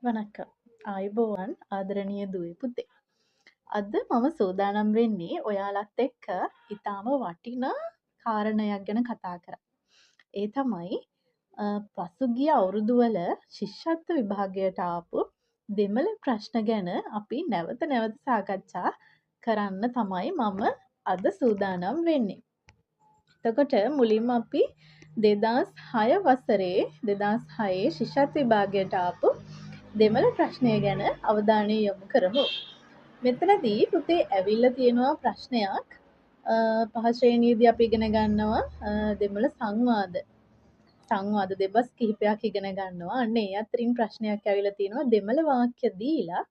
වණක්කම් ආයුබෝවන් ආදරණීය දුවේ පුතේ. අද මම සූදානම් වෙන්නේ ඔයාලත් එක්ක ඊටාම වටිනා කාරණයක් ගැන කතා කරන්න. ඒ තමයි පසුගිය අවුරුදුවල ශිෂ්‍යත්ව විභාගයට ආපු දෙමළ ප්‍රශ්න ගැන අපි නැවත නැවත සාකච්ඡා කරන්න තමයි මම අද සූදානම් වෙන්නේ. එතකොට මුලින්ම අපි 2006 වසරේ 2006 ශිෂ්‍යත්ව විභාගයට ආපු දෙමළ ප්‍රශ්නය ගැන අවධානය යොමු කරමු. මෙතනදී පුතේ ඇවිල්ලා තියෙනවා ප්‍රශ්නයක්. පහ ශ්‍රේණියේදී අපි ඉගෙන ගන්නවා දෙමළ සංවාද දෙබස් කිහිපයක් ඉගෙන ගන්නවා. අන්න ඒ අතරින් ප්‍රශ්නයක් ඇවිල්ලා තියෙනවා දෙමළ වාක්‍ය දීලා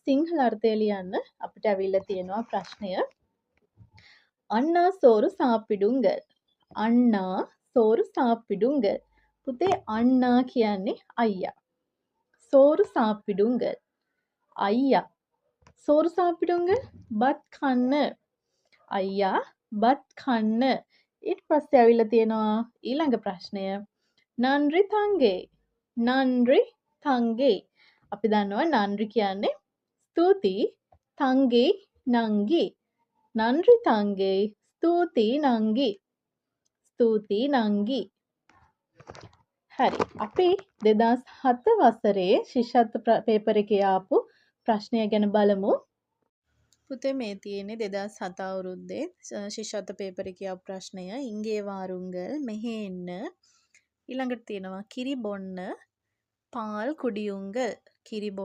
සිංහල අර්ථය ලියන්න අපිට ඇවිල්ලා තියෙනවා ප්‍රශ්නය. අண்ணා සෝරු සාපිඩුංගල්. අண்ணා සෝරු සාපිඩුංගල්. පුතේ අண்ணා කියන්නේ අයියා. සෝරු සාපිඩුංගල් අයියා. සෝරු සාපිඩුංගල් බත් කන්න. අයියා බත් කන්න. ඊට පස්සේ ඇවිල්ලා තියෙනවා ඊළඟ ප්‍රශ්නය. නන්රි තංගේ. නන්රි තංගේ. අපි දන්නවා නන්රි කියන්නේ ස්තුතියි, තංගේ නංගි. නන්රි තංගේ ස්තුතියි නංගි. ස්තුතියි නංගි. හරි. අපි 2007 වසරේ ශිෂ්‍යත්ව පේපර් එකේ ආපු ප්‍රශ්නය ගැන බලමු. පුතේ මේ තියෙන්නේ 2007 අවුරුද්දේ ශිෂ්‍යත්ව පේපර් එකේ ආපු ප්‍රශ්නය. ඉංගේ වාරුංගල් මෙහෙ එන්න. ඊළඟට තියෙනවා කිරි බොන්න පාල් කුඩියුංගල්. කිරි බොන්න